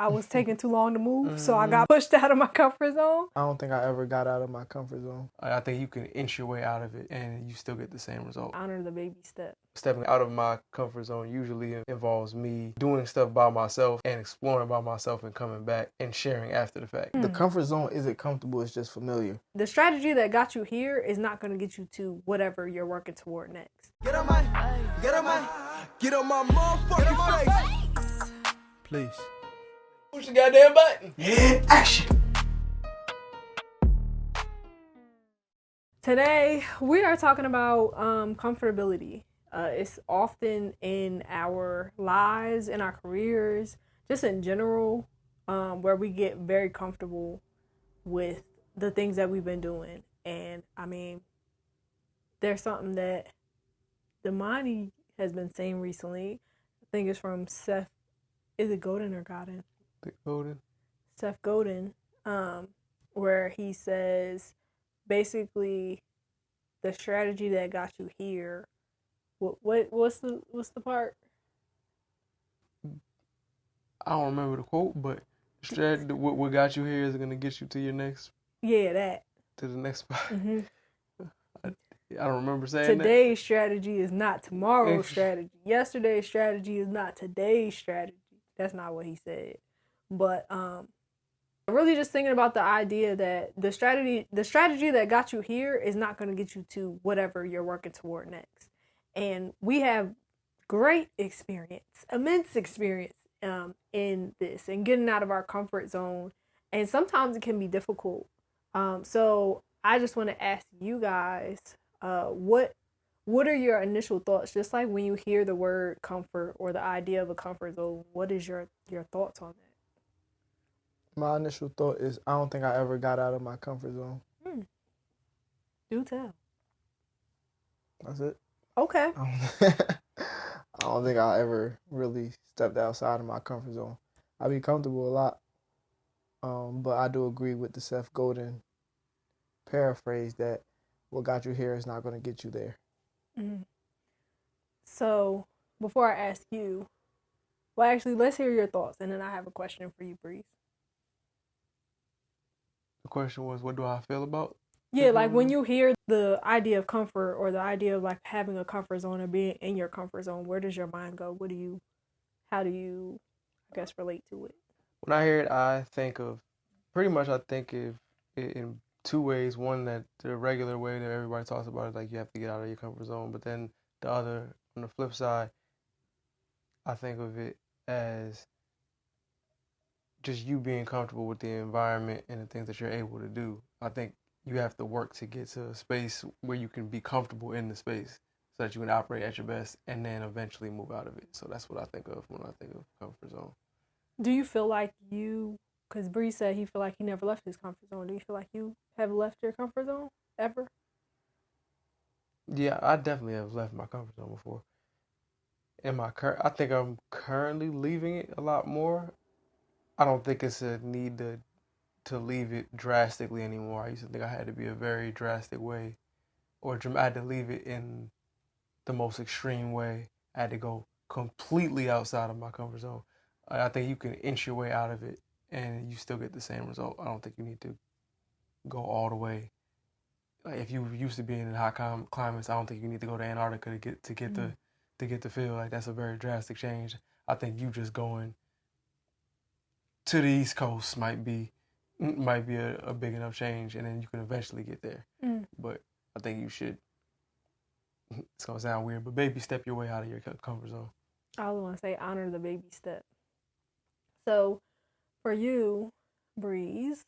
I was taking too long to move, so I got pushed out of my comfort zone. I don't think I ever got out of my comfort zone. I think you can inch your way out of it and you still get the same result. Honor the baby step. Stepping out of my comfort zone usually involves me doing stuff by myself and exploring by myself and coming back and sharing after the fact. The comfort zone isn't comfortable, it's just familiar. The strategy that got you here is not going to get you to whatever you're working toward next. Get on my motherfucking face. Please. Push the goddamn button. Action! Today, we are talking about comfortability. It's often in our lives, in our careers, just in general, where we get very comfortable with the things that we've been doing. And I mean, there's something that Damani has been saying recently. I think it's from Seth. Is it Godin or Godin? Godin. Seth Godin, where he says, basically, the strategy that got you here. What's the part? I don't remember the quote, but strategy, what got you here is gonna get you to your next. Yeah, that. To the next spot. Mm-hmm. I don't remember saying Today's strategy is not tomorrow's strategy. Yesterday's strategy is not today's strategy. That's not what he said. But really just thinking about the idea that the strategy that got you here is not going to get you to whatever you're working toward next. And we have great experience, immense experience in this and getting out of our comfort zone. And sometimes it can be difficult. So I just want to ask you guys, what are your initial thoughts? Just like when you hear the word comfort or the idea of a comfort zone, what is your thoughts on that? My initial thought is I don't think I ever got out of my comfort zone. Do tell. That's it. Okay. I don't think I ever really stepped outside of my comfort zone. I be comfortable a lot. But I do agree with the Seth Godin paraphrase that what got you here is not going to get you there. Mm-hmm. So before I ask you, well, actually, let's hear your thoughts, and then I have a question for you, Breeze. The question was, what do I feel about? Yeah, like when you hear the idea of comfort or the idea of like having a comfort zone or being in your comfort zone, where does your mind go? How do you, I guess, relate to it? When I hear it, I think of it in two ways. One, that the regular way that everybody talks about is like you have to get out of your comfort zone. But then the other, on the flip side, I think of it as just you being comfortable with the environment and the things that you're able to do. I think you have to work to get to a space where you can be comfortable in the space so that you can operate at your best and then eventually move out of it. So that's what I think of when I think of comfort zone. Do you feel like because Bree said he feel like he never left his comfort zone. Do you feel like you have left your comfort zone ever? Yeah, I definitely have left my comfort zone before. I think I'm currently leaving it a lot more. I don't think it's a need to leave it drastically anymore. I used to think I had to be a very drastic way, or I had to leave it in the most extreme way. I had to go completely outside of my comfort zone. I think you can inch your way out of it and you still get the same result. I don't think you need to go all the way. Like if you used to being in hot climates, I don't think you need to go to Antarctica to get the feel. Like that's a very drastic change. I think you just going to the East Coast might be a big enough change, and then you can eventually get there. But I think you should. It's gonna sound weird, but baby step your way out of your comfort zone. I was gonna say honor the baby step. So, for you, Breeze,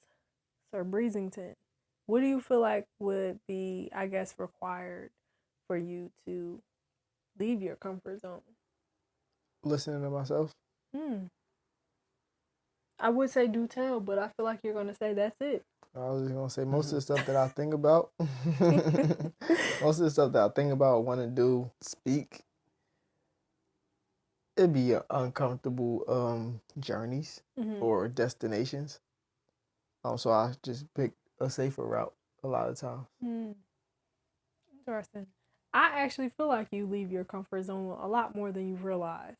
Sir Breezington, what do you feel like would be, I guess, required for you to leave your comfort zone? Listening to myself. I would say do tell, but I feel like you're gonna say that's it. I was just gonna say most of the stuff that I think about, want to do, speak. It'd be uncomfortable journeys or destinations. So I just pick a safer route a lot of times. Interesting. I actually feel like you leave your comfort zone a lot more than you realize.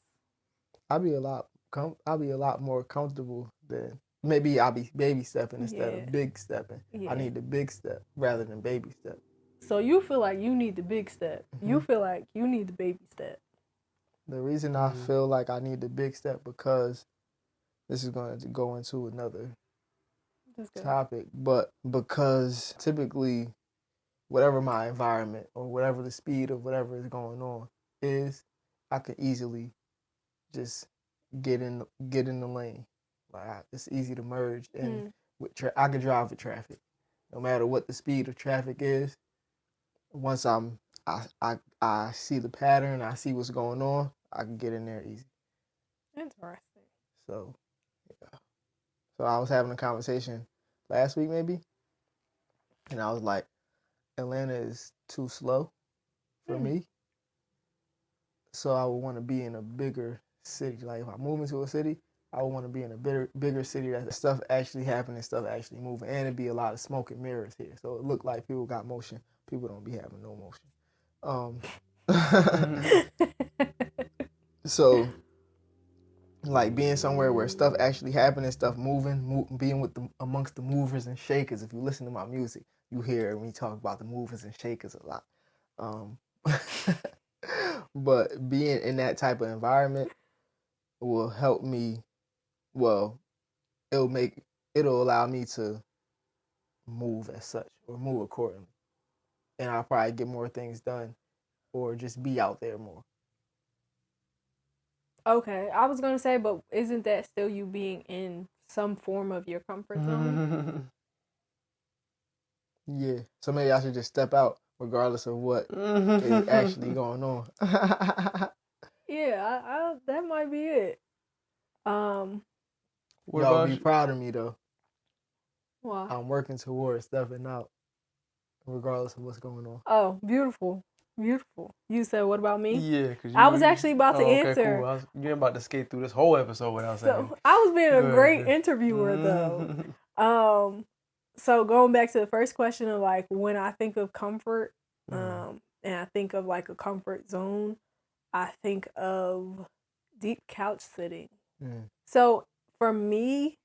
I be a lot I'll be a lot more comfortable than maybe I'll be baby stepping instead Yeah. of big stepping. Yeah. I need the big step rather than baby step. So you feel like you need the big step. You feel like you need the baby step. The reason I feel like I need the big step because this is going to go into another topic, but because typically whatever my environment or whatever the speed of whatever is going on is, I could easily just get in the lane. Like it's easy to merge, and I could drive with traffic, no matter what the speed of traffic is. Once I see the pattern, I see what's going on, I can get in there easy. Interesting. So, yeah. So I was having a conversation last week maybe, and I was like, Atlanta is too slow for me. So I would want to be in a bigger city. Like if I move into a city, I would want to be in a bigger city that stuff actually happening, stuff actually moving, and it'd be a lot of smoke and mirrors here. So it looked like people got motion. People don't be having no motion. So like being somewhere where stuff actually happening, stuff moving, being with amongst the movers and shakers. If you listen to my music, you hear me talk about the movers and shakers a lot. But being in that type of environment will help me. Well, it'll allow me to move as such or move accordingly, and I'll probably get more things done, or just be out there more. Okay, I was gonna say, but isn't that still you being in some form of your comfort zone? Yeah, so maybe I should just step out regardless of what is actually going on. Yeah, that might be it. Y'all be proud of me though. Why? I'm working towards stepping out regardless of what's going on. Oh, beautiful. Beautiful. You said, what about me? Yeah, because I was actually about to answer. Cool. You're about to skate through this whole episode without saying. So I was being a great interviewer though. So going back to the first question of like when I think of comfort, and I think of like a comfort zone, I think of deep couch sitting. So for me,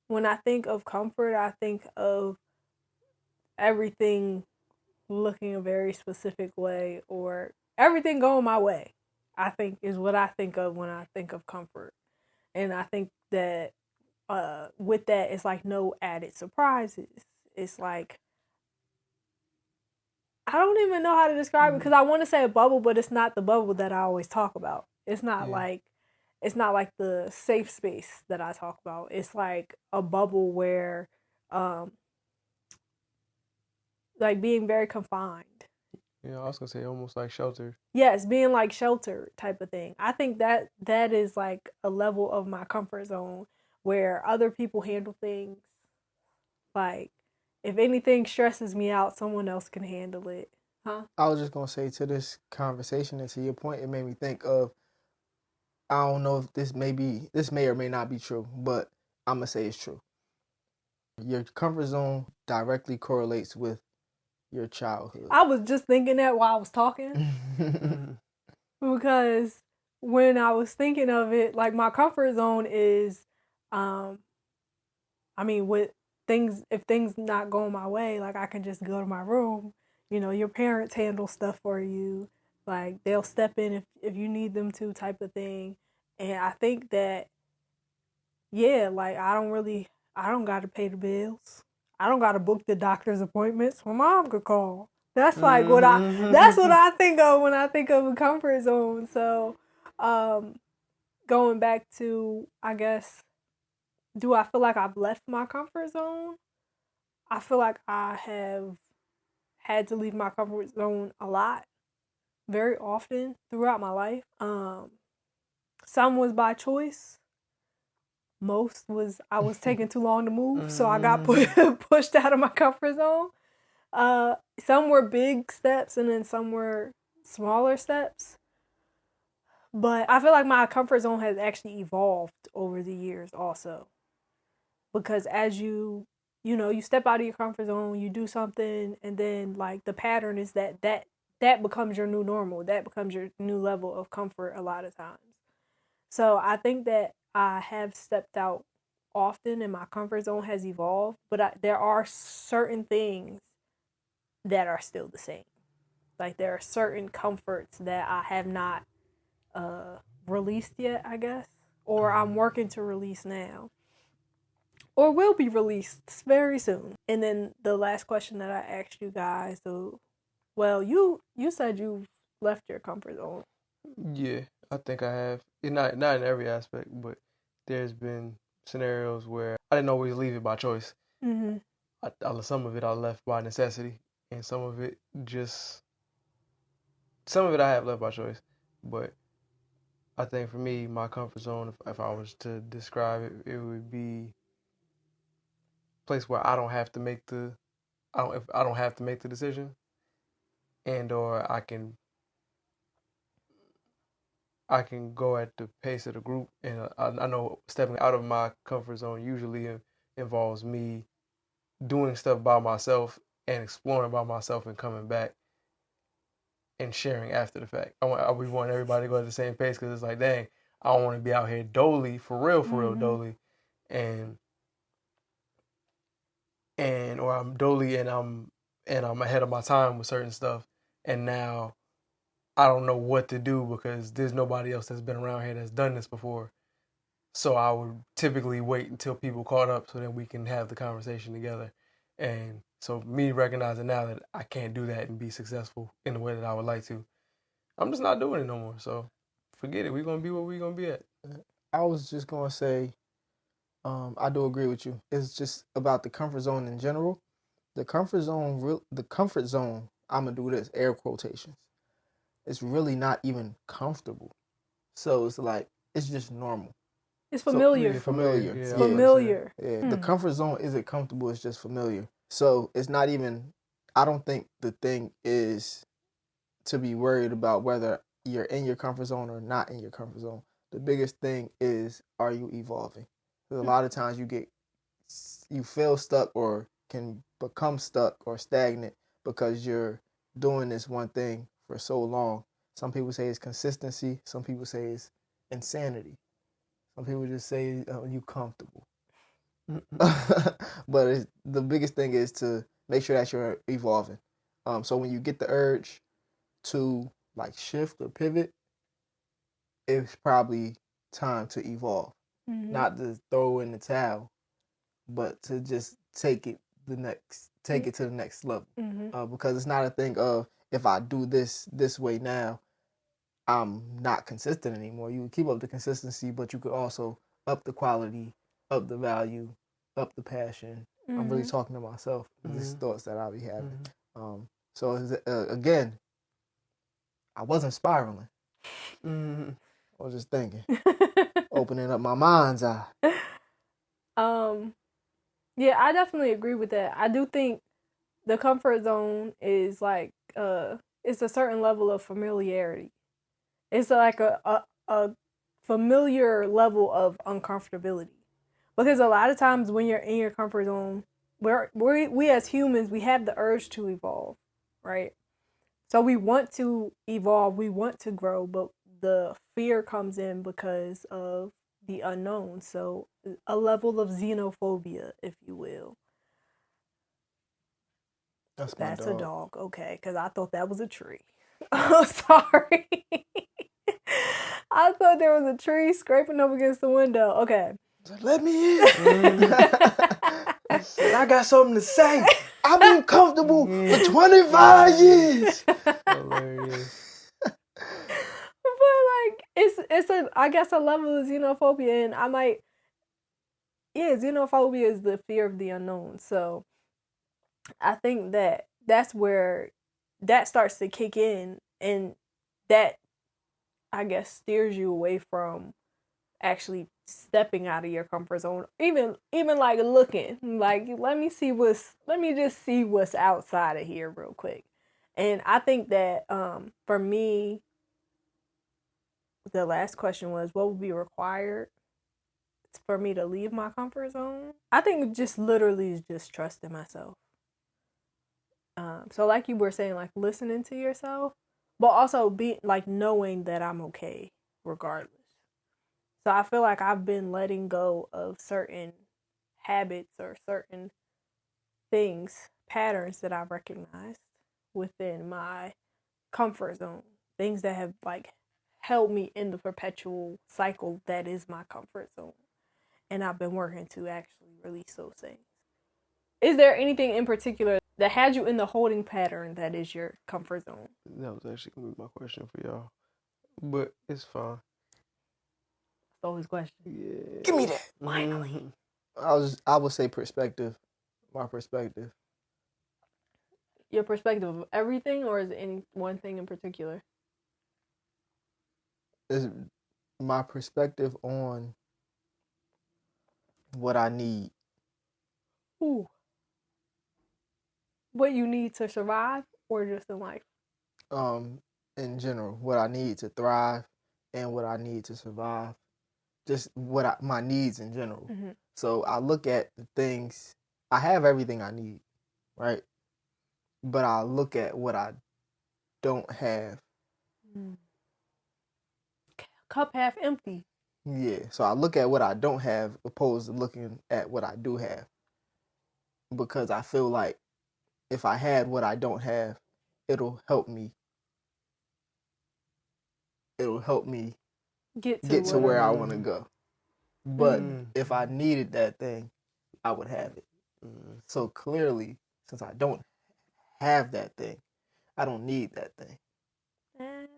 when I think of comfort, I think of everything looking a very specific way or everything going my way, I think is what I think of when I think of comfort. And I think that with that, it's like no added surprises. It's like, I don't even know how to describe it because I want to say a bubble, but it's not the bubble that I always talk about. It's not like the safe space that I talk about. It's like a bubble where like being very confined. Yeah, I was gonna say almost like sheltered. Yes, being like sheltered type of thing. I think that is like a level of my comfort zone where other people handle things. Like if anything stresses me out, someone else can handle it. Huh? I was just gonna say to this conversation and to your point, it made me think of, I don't know if this may or may not be true, but I'm gonna say it's true. Your comfort zone directly correlates with your childhood. I was just thinking that while I was talking. Because when I was thinking of it, like my comfort zone is with things, if things not going my way, like I can just go to my room. You know, your parents handle stuff for you. Like they'll step in if you need them to, type of thing. And I think that, yeah, like I don't got to pay the bills. I don't got to book the doctor's appointments. My mom could call. That's like that's what I think of when I think of a comfort zone. So, going back to, I guess, do I feel like I've left my comfort zone? I feel like I have had to leave my comfort zone a lot, very often throughout my life. Some was by choice. Most was I was taking too long to move, so I got pushed out of my comfort zone. Some were big steps and then some were smaller steps. But I feel like my comfort zone has actually evolved over the years also. Because as you step out of your comfort zone, you do something, and then like the pattern is that becomes your new normal. That becomes your new level of comfort a lot of times. So I think that I have stepped out often and my comfort zone has evolved, but there are certain things that are still the same. Like there are certain comforts that I have not released yet, I guess, or I'm working to release now, or will be released very soon. And then the last question that I asked you guys, well, you said you've left your comfort zone. Yeah, I think I have. Not in every aspect, but there's been scenarios where I didn't always leave it by choice. Mm-hmm. Some of it I left by necessity, and some of it I have left by choice. But I think for me, my comfort zone, if I was to describe it, it would be a place where I don't have to make the decision, and or I can go at the pace of the group, and I know stepping out of my comfort zone usually involves me doing stuff by myself and exploring by myself and coming back and sharing after the fact. We want everybody to go at the same pace because it's like, dang, I don't want to be out here dolly for real dolly, and or I'm dolly and I'm ahead of my time with certain stuff, and now I don't know what to do because there's nobody else that's been around here that's done this before. So I would typically wait until people caught up so that we can have the conversation together. And so me recognizing now that I can't do that and be successful in the way that I would like to, I'm just not doing it no more. So forget it. We're going to be where we're going to be at. I was just going to say, I do agree with you. It's just about the comfort zone in general. The comfort zone, I'm going to do this, air quotations. It's really not even comfortable. So it's like, it's just normal. It's familiar. So, familiar. It's Yeah. familiar. Yeah. The comfort zone isn't comfortable. It's just familiar. So it's not even, I don't think the thing is to be worried about whether you're in your comfort zone or not in your comfort zone. The biggest thing is, are you evolving? Because a lot of times you feel stuck or can become stuck or stagnant because you're doing this one thing for so long. Some people say it's consistency. Some people say it's insanity. Some people just say you comfortable. But the biggest thing is to make sure that you're evolving. So when you get the urge to like shift or pivot, it's probably time to evolve. Mm-hmm. Not to throw in the towel, but to just take it to the next level. Mm-hmm. Because it's not a thing of, if I do this way now, I'm not consistent anymore. You keep up the consistency, but you could also up the quality, up the value, up the passion. Mm-hmm. I'm really talking to myself. These thoughts that I'll be having. Mm-hmm. So again, I wasn't spiraling. Mm-hmm. I was just thinking, opening up my mind's eye. Yeah, I definitely agree with that. I do think the comfort zone is like it's a certain level of familiarity. It's like a familiar level of uncomfortability. Because a lot of times when you're in your comfort zone, we as humans, we have the urge to evolve, right? So we want to evolve, we want to grow, but the fear comes in because of the unknown. So a level of xenophobia, if you will. That's a dog. Okay, because I thought that was a tree. Oh, sorry. I thought there was a tree scraping up against the window. Okay. Let me in. I got something to say. I've been comfortable for 25 years. Hilarious. But like it's I guess a level of xenophobia, and xenophobia is the fear of the unknown. So I think that's where that starts to kick in, and that I guess steers you away from actually stepping out of your comfort zone. Even like looking, like let me just see what's outside of here real quick. And I think that for me, the last question was, what would be required for me to leave my comfort zone? I think just literally is just trusting myself. So like you were saying, like listening to yourself, but also be like knowing that I'm okay regardless. So I feel like I've been letting go of certain habits or certain things, patterns that I've recognized within my comfort zone, things that have like held me in the perpetual cycle that is my comfort zone. And I've been working to actually release those things. Is there anything in particular that had you in the holding pattern that is your comfort zone? That was actually gonna be my question for y'all, but it's fine. It's always a question. Yeah. Give me that. Finally. I would say perspective. My perspective. Your perspective of everything, or is it any one thing in particular? Is my perspective on what I need. Ooh. What you need to survive, or just in life? In general, what I need to thrive and what I need to survive. Just my needs in general. Mm-hmm. So I look at the things, I have everything I need, right? But I look at what I don't have. Cup half empty. Yeah, so I look at what I don't have opposed to looking at what I do have. Because I feel like if I had what I don't have, it'll help me. It'll help me Get to where I want to go. But if I needed that thing, I would have it. So clearly, since I don't have that thing, I don't need that thing.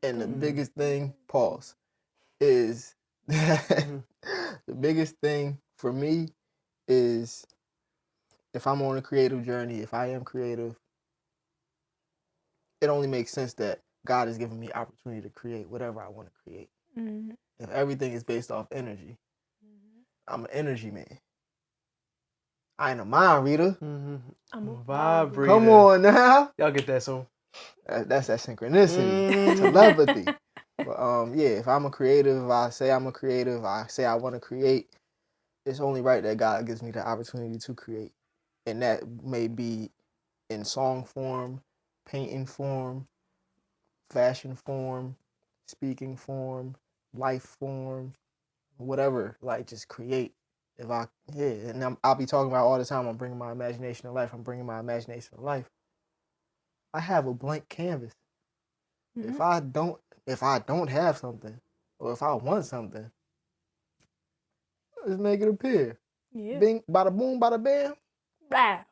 And the biggest thing, pause, is the biggest thing for me is if I'm on a creative journey, if I am creative, it only makes sense that God has given me opportunity to create whatever I want to create. Mm-hmm. If everything is based off energy, I'm an energy man. I ain't a mind reader. I'm a vibe reader. Come on now. Y'all get that song? That's that synchronicity, telepathy. But yeah, if I'm a creative, I say I'm a creative, I say I want to create, it's only right that God gives me the opportunity to create. And that may be in song form, painting form, fashion form, speaking form, life form, whatever. Like, just create. And I'll be talking about all the time, I'm bringing my imagination to life. I'm bringing my imagination to life. I have a blank canvas. Mm-hmm. If I don't have something, or if I want something, let's make it appear. Yeah. Bing, bada boom, bada bam. Wow.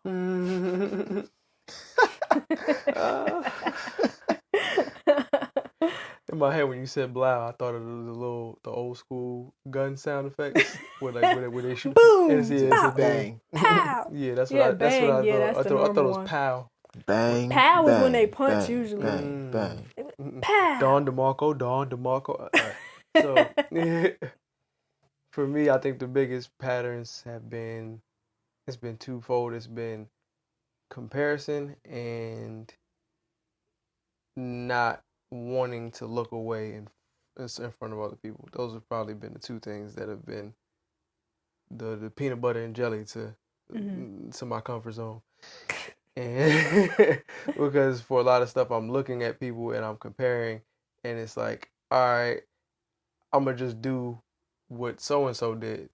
In my head, when you said "blow," I thought it was the old school gun sound effects where they shoot. Boom, It's a bang, pow. Yeah, that's what Yeah, I thought. that's I the thought it normal was one. pow. Bang. Pow is bang, when they punch bang, usually. Bang, bang. Pow. Don DeMarco. All right. So for me, I think the biggest patterns have been, it's been twofold. It's been comparison and not wanting to look away in front of other people. Those have probably been the two things that have been the peanut butter and jelly to my comfort zone. And because for a lot of stuff, I'm looking at people and I'm comparing, and it's like, all right, I'm gonna just do what so and so did,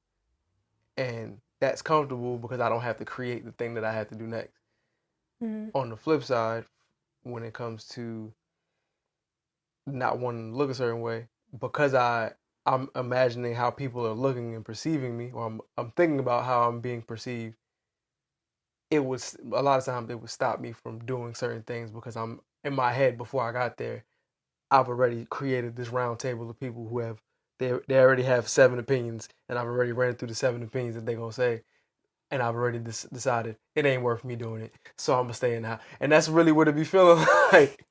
and that's comfortable because I don't have to create the thing that I have to do next. On the flip side, when it comes to not wanting to look a certain way, because I'm imagining how people are looking and perceiving me, or I'm thinking about how I'm being perceived, it was a lot of times it would stop me from doing certain things because I'm in my head before I got there. I've already created this round table of people who have they already have 7 opinions, and I've already ran through the 7 opinions that they're gonna say, and I've already decided it ain't worth me doing it, so I'm gonna stay in the house. And that's really what it be feeling like,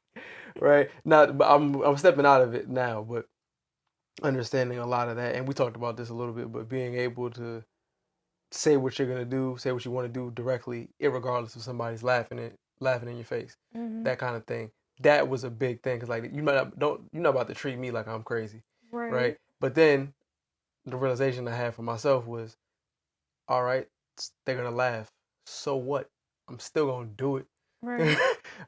right? Not, but I'm stepping out of it now, but understanding a lot of that, and we talked about this a little bit, but being able to say what you're gonna do, say what you want to do directly, irregardless of somebody's laughing in your face, that kind of thing. That was a big thing because like you're not about to treat me like I'm crazy, right? But then the realization I had for myself was, all right, they're gonna laugh. So what? I'm still gonna do it, Right?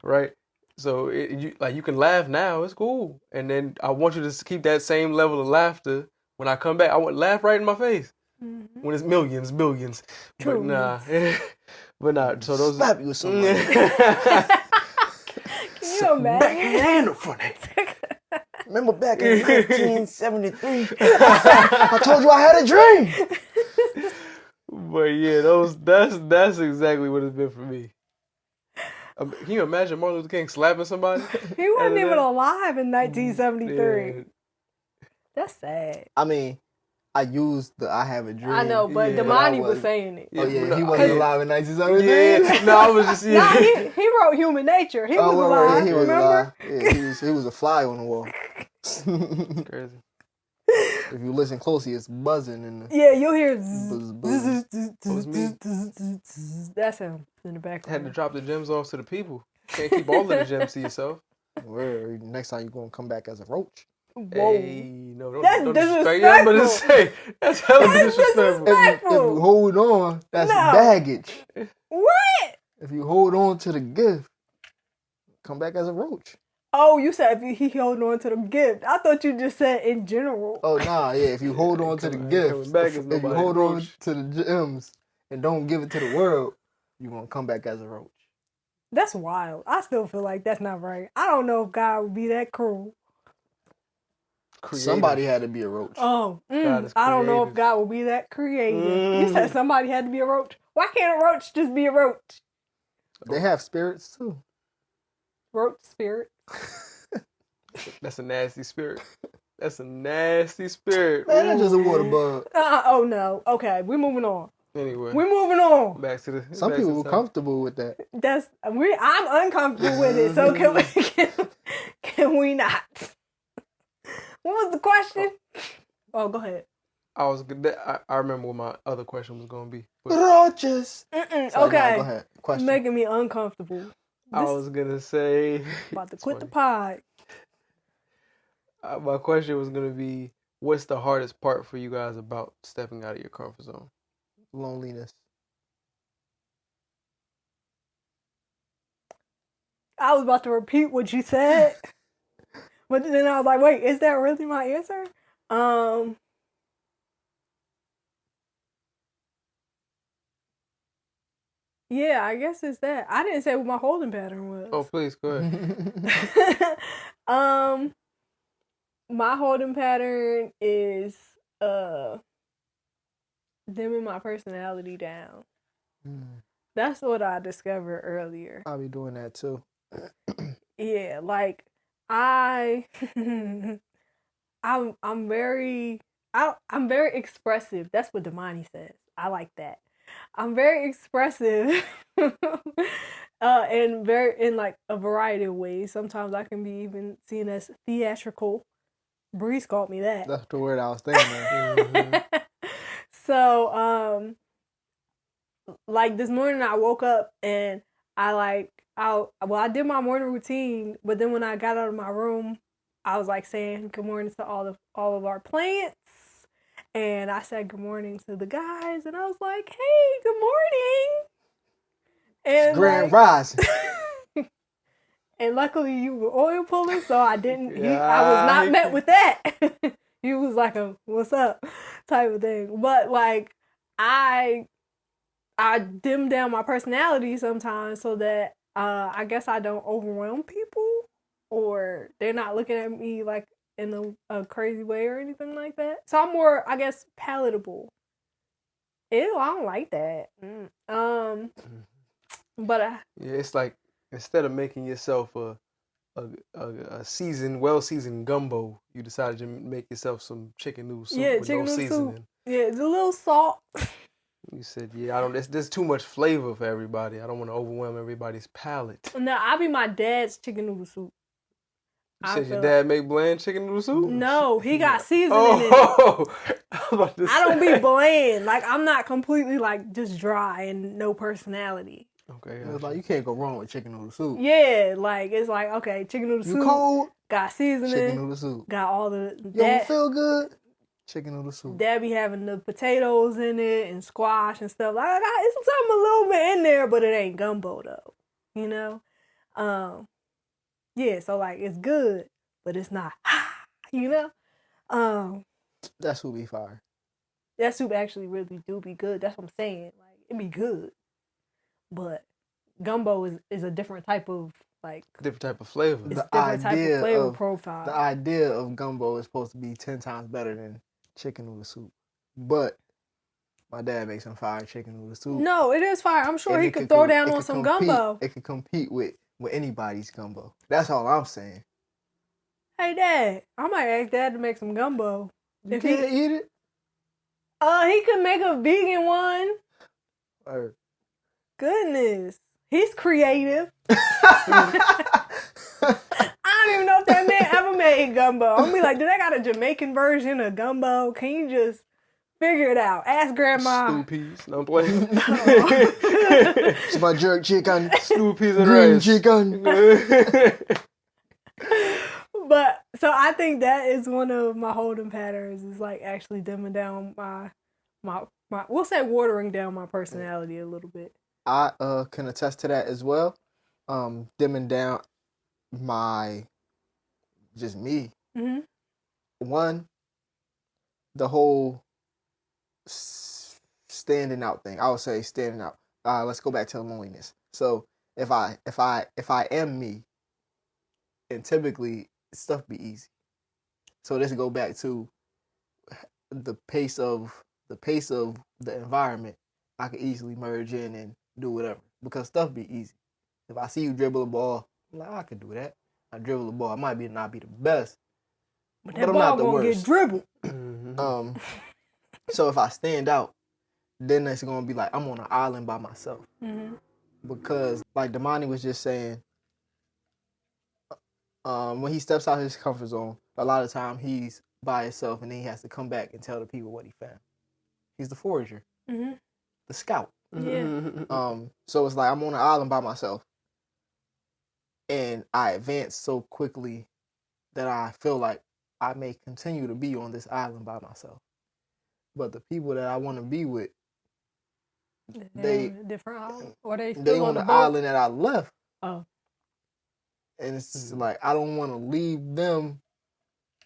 right? So you can laugh now, it's cool, and then I want you to keep that same level of laughter When I come back, I want to laugh right in my face. Mm-hmm. When it's millions. But nah. But nah. So those slap you with something. Can you imagine? Backhand or front hand? Remember back in 1973? I told you I had a dream. But yeah, that's exactly what it's been for me. Can you imagine Martin Luther King slapping somebody? He wasn't even alive in 1973. Yeah. That's sad. I mean, I used the I have a dream. I know, but Yeah. Damani was saying it. Oh yeah, but he no, wasn't yeah. alive in 1973. Yeah, no, I was just Nah, he wrote Human Nature. He was alive. Yeah, he was remember? alive. Yeah, he was a fly on the wall. crazy. If you listen closely, it's buzzing in the. Yeah, you'll hear. Buzz. That's him in the background. Had to drop the gems off to the people. Can't keep all of the gems to yourself. Where next time you're gonna come back as a roach. Whoa. Hey, no, don't That's disrespect. Yeah, I'm about to say that's hella disrespectful. If you hold on, that's baggage. What? If you hold on to the gift, come back as a roach. Oh, you said if he held on to the gift. I thought you just said in general. Oh nah, yeah. If you hold on to the gift, if you hold on to the gems and don't give it to the world, you're gonna come back as a roach. That's wild. I still feel like that's not right. I don't know if God would be that cruel. Creative. Somebody had to be a roach. Oh, God is I don't know if creative. God would be that creative. You said somebody had to be a roach. Why can't a roach just be a roach? They have spirits too. Roach spirit. That's a nasty spirit. That's a nasty spirit. Man, that's just a water bug. Oh no. Okay, we're moving on. Anyway, We're moving on. back to the. Some back to people the were comfortable with that. I'm uncomfortable with it. So can we not? What was the question? Oh, go ahead. I remember what my other question was gonna be. But Roaches. Okay. Go ahead. Question. Making me uncomfortable. I was gonna say. About to quit the pod. My question was gonna be, what's the hardest part for you guys about stepping out of your comfort zone? Loneliness. I was about to repeat what you said, but then I was like, wait, is that really my answer? Yeah, I guess it's that. I didn't say what my holding pattern was. Oh, please go ahead. My holding pattern is dimming my personality down. That's what I discovered earlier. I'll be doing that too. Yeah, like I'm very expressive. That's what Damani says. I like that. I'm very expressive, and in like a variety of ways. Sometimes I can be even seen as theatrical. Breeze called me that. That's the word I was thinking of. So, like this morning I woke up and I did my morning routine, but then when I got out of my room, I was like saying good morning to all of our plants. And I said good morning to the guys, and I was like, "Hey, good morning." And Grand Rising. And luckily, you were oil pulling, so I didn't. Yeah, I was not met with that. You was like a "What's up?" type of thing. But like, I dim down my personality sometimes so that I guess I don't overwhelm people, or they're not looking at me like in a crazy way or anything like that. So I'm more, I guess, palatable. Ew, I don't like that. But yeah, it's like instead of making yourself a well-seasoned gumbo, you decided to make yourself some chicken noodle soup with no seasoning. Soup. Yeah, it's a little salt. You said, yeah, there's too much flavor for everybody. I don't want to overwhelm everybody's palate. No, I be my dad's chicken noodle soup. You said your dad make bland chicken noodle soup? No, he got seasoning in it. I don't be bland. Like, I'm not completely, like, just dry and no personality. Okay. It's like, you can't go wrong with chicken noodle soup. Yeah, like, it's like, okay, chicken noodle soup. You cold? Got seasoning. Chicken noodle soup. Got all the... You don't feel good? Chicken noodle soup. Dad be having the potatoes in it and squash and stuff. Like, it's something a little bit in there, but it ain't gumbo, though. You know? Yeah, so, like, it's good, but it's not, you know? That soup be fire. That soup actually really do be good. That's what I'm saying. Like, it be good. But gumbo is a different type of, like... Different type of flavor. It's different type of flavor profile. The idea of gumbo is supposed to be 10 times better than chicken noodle soup. But my dad makes some fire chicken noodle soup. No, it is fire. I'm sure he could throw down on some gumbo. It could compete with anybody's gumbo. That's all I'm saying. Hey, Dad, I might ask Dad to make some gumbo. You can't eat it? He could make a vegan one. Goodness. He's creative. I don't even know if that man ever made gumbo. I'm be like, do they got a Jamaican version of gumbo? Can you just figure it out? Ask Grandma. Stew peas. No, I'm playing. It's my jerk chicken. Stew peas and green rice. chicken. But, so I think that is one of my holding patterns, is like actually dimming down my we'll say watering down my personality a little bit. I can attest to that as well. Dimming down just me. Mm-hmm. One, the whole standing out thing. I would say standing out. Let's go back to the loneliness. So if I am me, and typically stuff be easy. So let's go back to the pace of the environment. I could easily merge in and do whatever because stuff be easy. If I see you dribble a ball, I'm like, I could do that. I dribble the ball. I might not be the best, but that ball gonna get dribbled. Mm-hmm. So if I stand out, then it's gonna be like I'm on an island by myself. Mm-hmm. Because like Damani was just saying, when he steps out his comfort zone, a lot of time he's by himself and then he has to come back and tell the people what he found. He's the forager, the scout. Yeah. So it's like I'm on an island by myself, and I advance so quickly that I feel like I may continue to be on this island by myself. But the people that I want to be with, they different island, or they on the island that I left. Oh. And it's just like I don't want to leave them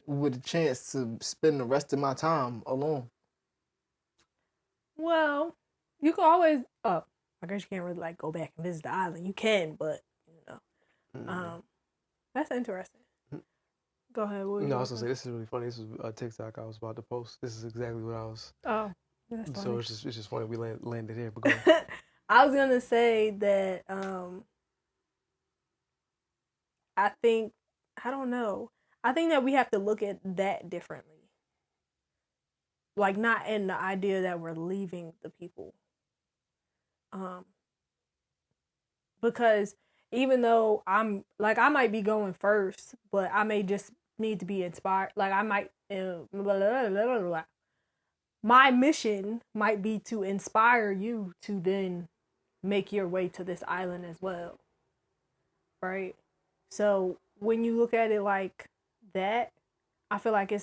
with a chance to spend the rest of my time alone. Well, you can always. I guess you can't really like go back and visit the island. You can, but that's interesting. Go ahead. No, I was gonna say this is really funny. This was a TikTok I was about to post. This is exactly what I was. Oh, that's funny. So it's just funny we landed here. But go ahead. I was gonna say that I think that we have to look at that differently. Like, not in the idea that we're leaving the people. Because even though I might be going first, but I may just need to be inspired. Like, I might, my mission might be to inspire you to then make your way to this island as well. Right? So when you look at it like that, I feel like it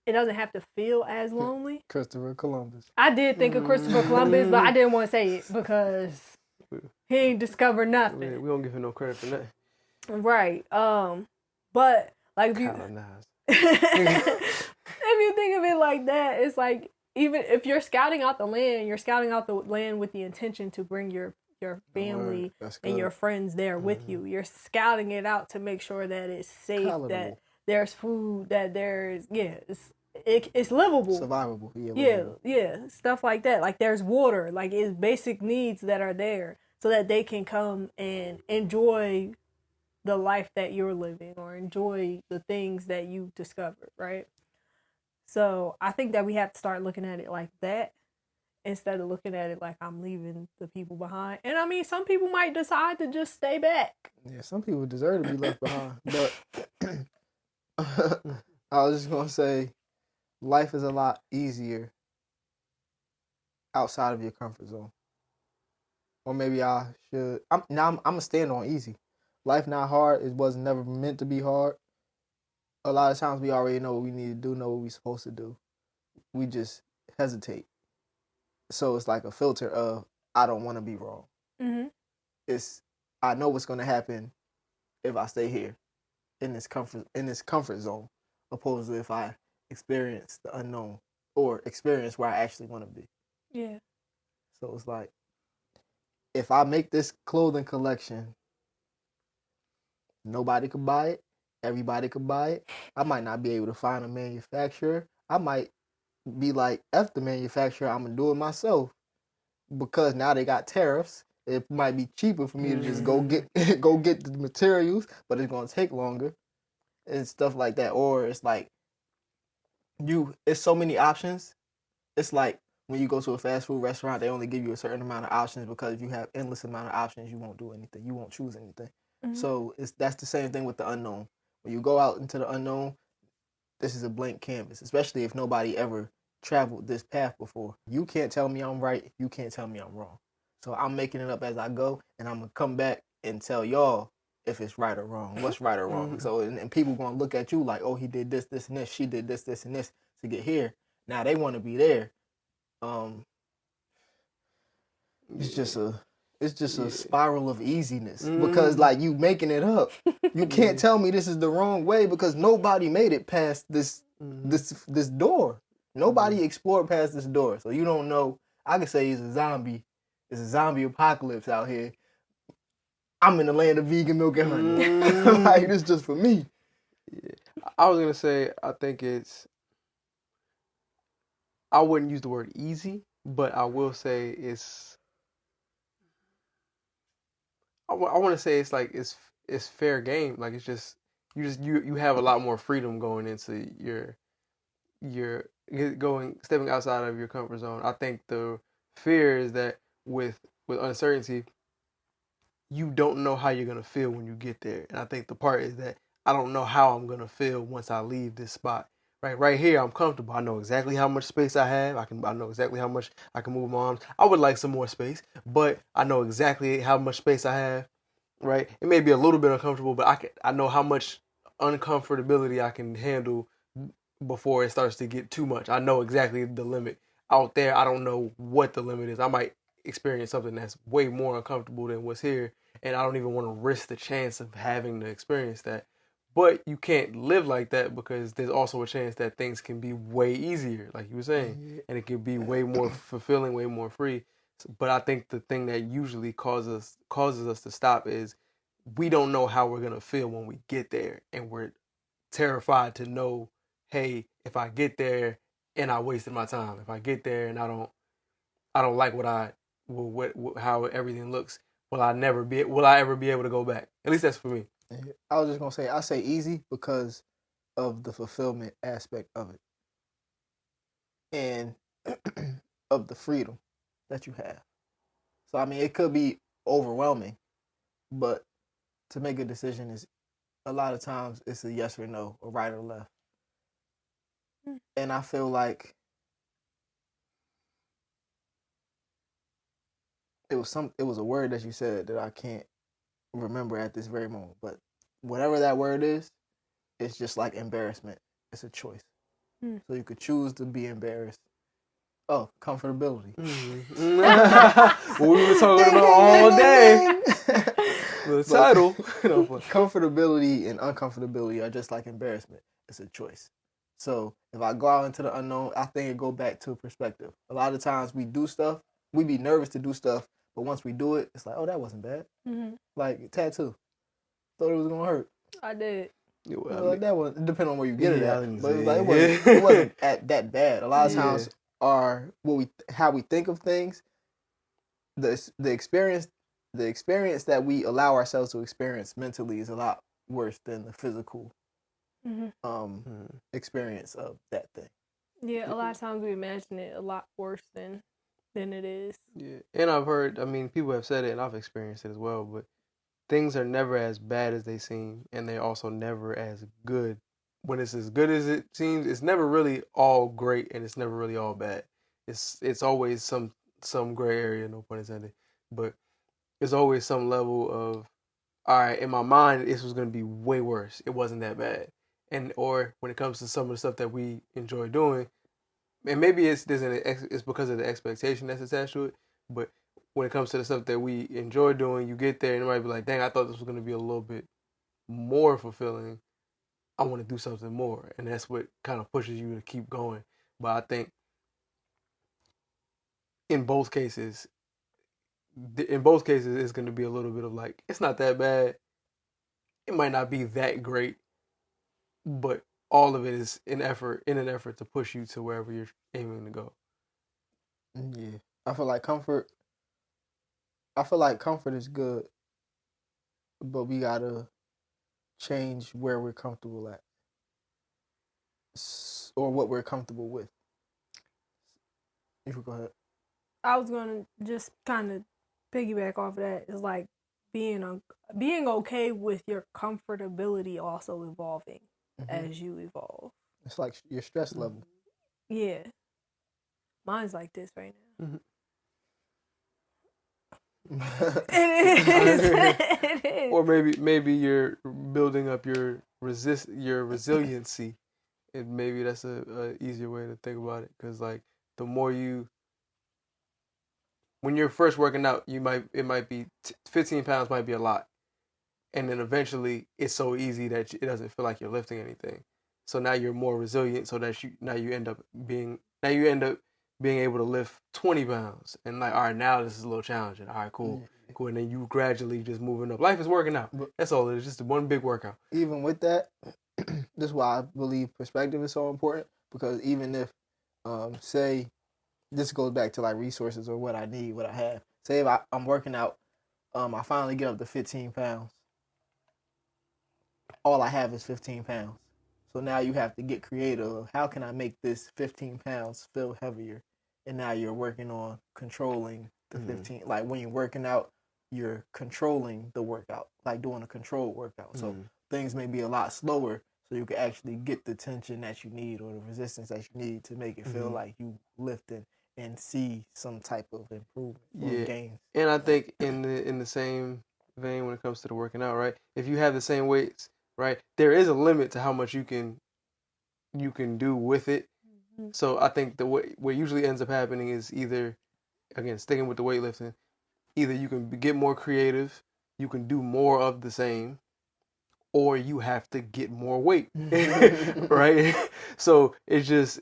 doesn't have to feel as lonely. Christopher Columbus. I did think of Christopher Columbus, but I didn't want to say it because he ain't discovered nothing. We don't give him no credit for that. Right. But like if you think of it like that, it's like even if you're scouting out the land, you're scouting out the land with the intention to bring your family and your friends there with you. You're scouting it out to make sure that it's safe, that there's food, that there's it's livable, survivable. Yeah, stuff like that. Like there's water, like it's basic needs that are there so that they can come and enjoy the life that you're living or enjoy the things that you discovered, right? So I think that we have to start looking at it like that instead of looking at it like I'm leaving the people behind. And I mean, some people might decide to just stay back. Yeah, some people deserve to be left behind. But I was just going to say, life is a lot easier outside of your comfort zone. Or maybe I should. I'm going to stand on easy. Life not hard. It was never meant to be hard. A lot of times we already know what we need to do, know what we're supposed to do. We just hesitate. So it's like a filter of, I don't want to be wrong. Mm-hmm. I know what's going to happen if I stay here in this comfort zone, opposed to if I experience the unknown or experience where I actually want to be. Yeah. So it's like, if I make this clothing collection, nobody could buy it. Everybody could buy it. I might not be able to find a manufacturer. I might be like, F the manufacturer, I'm going to do it myself. Because now they got tariffs. It might be cheaper for me to just go get the materials, but it's going to take longer and stuff like that. Or it's like, it's so many options. It's like when you go to a fast food restaurant, they only give you a certain amount of options, because if you have endless amount of options, you won't do anything. You won't choose anything. Mhm. So that's the same thing with the unknown. When you go out into the unknown, this is a blank canvas, especially if nobody ever traveled this path before. You can't tell me I'm right. You can't tell me I'm wrong. So I'm making it up as I go, and I'm going to come back and tell y'all if it's right or wrong, what's right or wrong. So, and people going to look at you like, oh, he did this, this, and this. She did this, this, and this to get here. Now they want to be there. It's just a spiral of easiness, because like, you making it up. You can't tell me this is the wrong way, because nobody made it past this door. Nobody explored past this door, so you don't know. I could say it's a zombie apocalypse out here. I'm in the land of vegan milk and honey. Like, this just for me. Yeah. I was gonna say, I wouldn't use the word easy, but I will say I want to say it's like it's fair game. Like, it's just you have a lot more freedom going into stepping outside of your comfort zone. I think the fear is that with uncertainty, you don't know how you're gonna feel when you get there. And I think the part is that I don't know how I'm gonna feel once I leave this spot. Right here, I'm comfortable. I know exactly how much space I have. I know exactly how much I can move my arms. I would like some more space, but I know exactly how much space I have. Right, it may be a little bit uncomfortable, but I know how much uncomfortability I can handle before it starts to get too much. I know exactly the limit. Out there, I don't know what the limit is. I might experience something that's way more uncomfortable than what's here, and I don't even want to risk the chance of having to experience that. But you can't live like that, because there's also a chance that things can be way easier, like you were saying, and it can be way more fulfilling, way more free. But I think the thing that usually causes us to stop is we don't know how we're gonna feel when we get there, and we're terrified to know, hey, if I get there and I wasted my time, if I get there and I don't like how everything looks, will I ever be able to go back? At least that's for me. I was just gonna say, I say easy because of the fulfillment aspect of it, and of the freedom that you have. So I mean, it could be overwhelming, but to make a decision is, a lot of times it's a yes or no, or right or left. And I feel like it was a word that you said that I can't remember at this very moment, but whatever that word is, it's just like embarrassment. It's a choice. So you could choose to be embarrassed. Oh, comfortability. What we were talking about all day. The title. Comfortability and uncomfortability are just like embarrassment. It's a choice. So if I go out into the unknown, I think it go back to perspective. A lot of times we do stuff, we be nervous to do stuff, but once we do it, it's like, oh, that wasn't bad. Like tattoo. Thought it was gonna hurt. I did. That was, it depends on where you get it at, but it wasn't at that bad. A lot of times are how we think of things, the experience that we allow ourselves to experience mentally is a lot worse than the physical experience of that thing. Yeah, a lot of times we imagine it a lot worse than it is. Yeah, and I've heard, people have said it, and I've experienced it as well, but things are never as bad as they seem, and they're also never as good. When it's as good as it seems, it's never really all great, and it's never really all bad. It's always some gray area, no pun intended, but it's always some level of, all right, in my mind, this was going to be way worse. It wasn't that bad. Or when it comes to some of the stuff that we enjoy doing, and maybe it's because of the expectation that's attached to it, but when it comes to the stuff that we enjoy doing, you get there and it might be like, dang, I thought this was going to be a little bit more fulfilling. I want to do something more, and that's what kind of pushes you to keep going. But I think in both cases, it's going to be a little bit of like, it's not that bad. It might not be that great, but all of it is in an effort to push you to wherever you're aiming to go. Yeah, I feel like comfort. I feel like comfort is good, but we gotta change where we're comfortable at, or what we're comfortable with. You can go ahead. I was gonna just kind of piggyback off of that. Is like being okay with your comfortability also evolving as you evolve. It's like your stress level. Yeah, mine's like this right now. Mm-hmm. It is. Or maybe you're building up your resiliency, and maybe that's a easier way to think about it. Because like the more when you're first working out, it might be 15 pounds might be a lot, and then eventually it's so easy that it doesn't feel like you're lifting anything. So now you're more resilient, so that you end up being able to lift 20 pounds, and like, all right, now this is a little challenging. All right, cool. Cool, and then you gradually just moving up. Life is working out. That's all it is, just one big workout. Even with that, this is why I believe perspective is so important, because even if, say, this goes back to like resources or what I need, what I have. Say if I'm working out, I finally get up to 15 pounds. All I have is 15 pounds. So now you have to get creative. How can I make this 15 pounds feel heavier? And now you're working on controlling the 15. Like when you're working out, you're controlling the workout, like doing a controlled workout. So things may be a lot slower, so you can actually get the tension that you need or the resistance that you need to make it feel like you lifting and see some type of improvement or gains. And I think in the same vein, when it comes to the working out, right? If you have the same weights, right, there is a limit to how much you can do with it. So I think what usually ends up happening is either, again, sticking with the weightlifting, either you can get more creative, you can do more of the same, or you have to get more weight, right? So it's just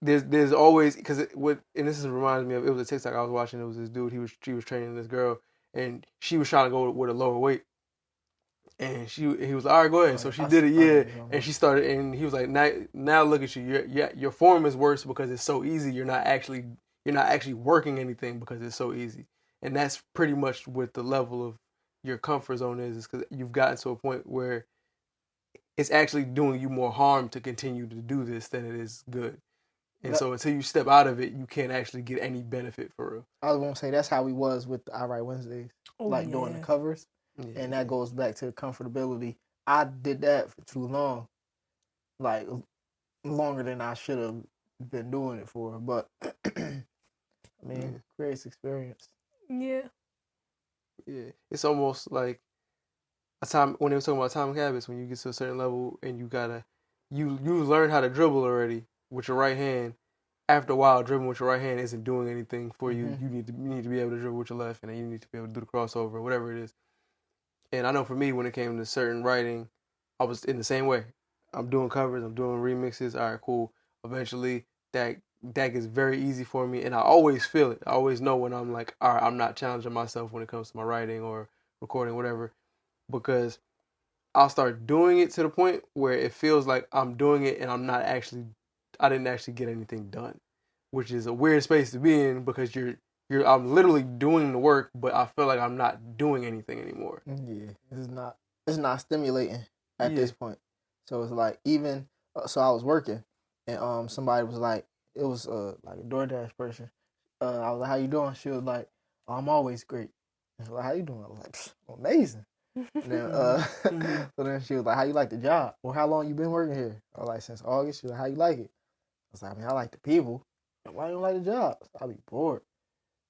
there's always, because and this reminds me of, it was a TikTok I was watching. It was this dude, she was training this girl, and she was trying to go with a lower weight, and he was like, all right, go ahead. So she did it, and she started, and he was like, now look at you, your form is worse because it's so easy. You're not actually working anything because it's so easy. And that's pretty much what the level of your comfort zone is because you've gotten to a point where it's actually doing you more harm to continue to do this than it is good. And so until you step out of it, you can't actually get any benefit for real. I was going to say, that's how we was with the All Right Wednesdays, doing the covers. Yeah. And that goes back to comfortability. I did that for too long, like longer than I should have been doing it for. But I mean, creates experience. Yeah. Yeah, it's almost like a time when they were talking about atomic habits. When you get to a certain level and you learn how to dribble already with your right hand. After a while, dribbling with your right hand isn't doing anything for you. You need to be able to dribble with your left, and then you need to be able to do the crossover or whatever it is. And I know for me, when it came to certain writing, I was in the same way. I'm doing covers, I'm doing remixes. All right, cool. Eventually, that gets very easy for me, and I always feel it. I always know when I'm like, all right, I'm not challenging myself when it comes to my writing or recording, whatever, because I'll start doing it to the point where it feels like I'm doing it and I didn't actually get anything done, which is a weird space to be in because I'm literally doing the work, but I feel like I'm not doing anything anymore. Yeah, it's not stimulating at this point. So it's like, even so I was working and somebody was like, it was like a DoorDash person. I was like, how you doing? She was like, oh, I'm always great. I was like, how you doing? I was like, amazing. And then, so then she was like, how you like the job? Well, how long you been working here? I was like, since August. She was like, how you like it? I was like, I mean, I like the people. Why you don't like the job? I'll be bored.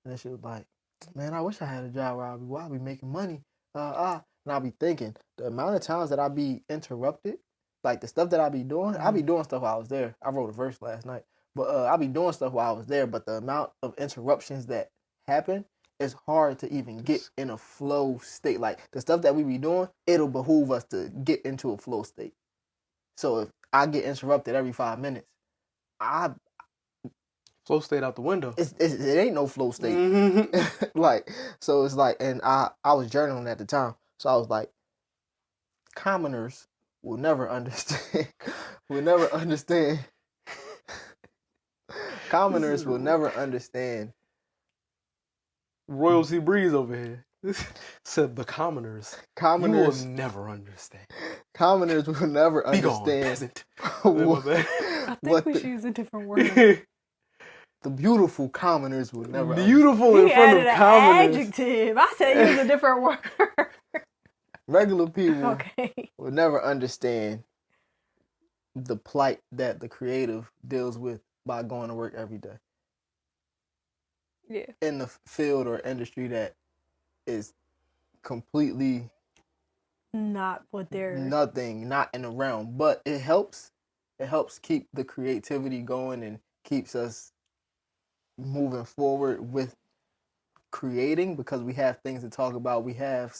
And then she was like, man, I wish I had a job where I'll be making money. And I'll be thinking, the amount of times that I'll be interrupted, like the stuff that I'll be doing, I'll be doing stuff while I was there. I wrote a verse last night. But I'll be doing stuff while I was there. But the amount of interruptions that happen, it's hard to even get in a flow state. Like the stuff that we be doing, it'll behoove us to get into a flow state. So if I get interrupted every 5 minutes, Flow state out the window. It ain't no flow state. Like, so it's like, and I was journaling at the time, so I was like, commoners will never understand. Commoners will never understand. Royalty Breeze over here said the commoners. Commoners You will never understand. Commoners will never Be gone, understand. peasant. I think we should use a different word. The beautiful commoners will never Beautiful in He front added of an commoners. adjective. I said use a different word. Regular people Okay. will never understand the plight that the creative deals with by going to work every day. Yeah. In the field or industry that is completely Not what they're nothing, not in the realm. But it helps keep the creativity going and keeps us moving forward with creating, because we have things to talk about. We have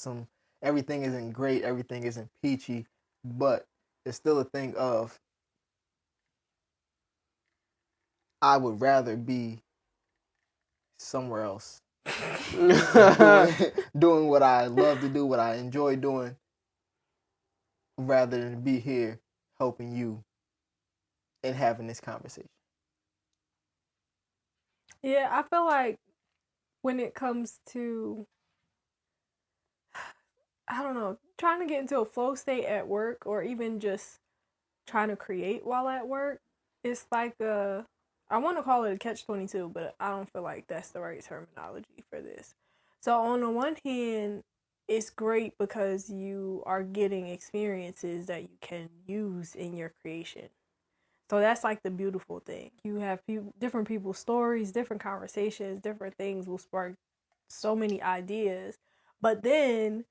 everything isn't great, everything isn't peachy, but it's still a thing of, I would rather be somewhere else doing what I love to do, what I enjoy doing, rather than be here helping you and having this conversation. Yeah, I feel like when it comes to, I don't know, trying to get into a flow state at work or even just trying to create while at work, it's like I want to call it a catch-22, but I don't feel like that's the right terminology for this. So on the one hand, it's great because you are getting experiences that you can use in your creation. So that's like the beautiful thing. You have different people's stories, different conversations, different things will spark so many ideas. But then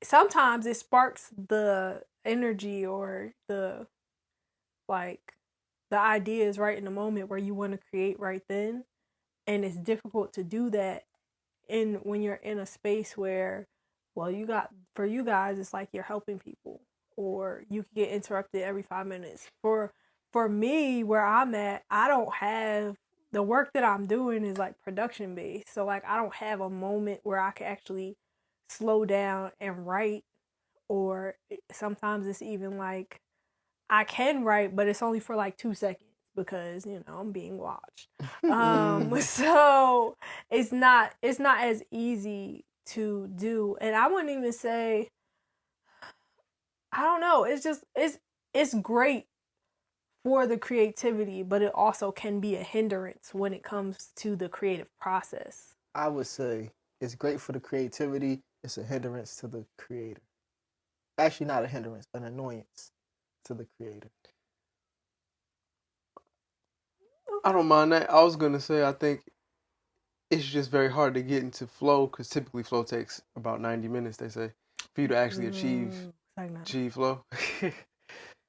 sometimes it sparks the energy or the ideas right in the moment where you want to create right then. And it's difficult to do that when you're in a space where, well, for you guys, it's like you're helping people or you can get interrupted every 5 minutes. For me, where I'm at, I don't have, the work that I'm doing is like production based. So like I don't have a moment where I can actually slow down and write, or sometimes it's even like I can write, but it's only for like 2 seconds because, I'm being watched. So it's not as easy to do. And I wouldn't even say, I don't know, it's great for the creativity, but it also can be a hindrance when it comes to the creative process. I would say it's great for the creativity. It's a hindrance to the creator. Actually, not a hindrance, an annoyance to the creator. I don't mind that. I was going to say, I think it's just very hard to get into flow because typically flow takes about 90 minutes, they say, for you to actually achieve flow. I'm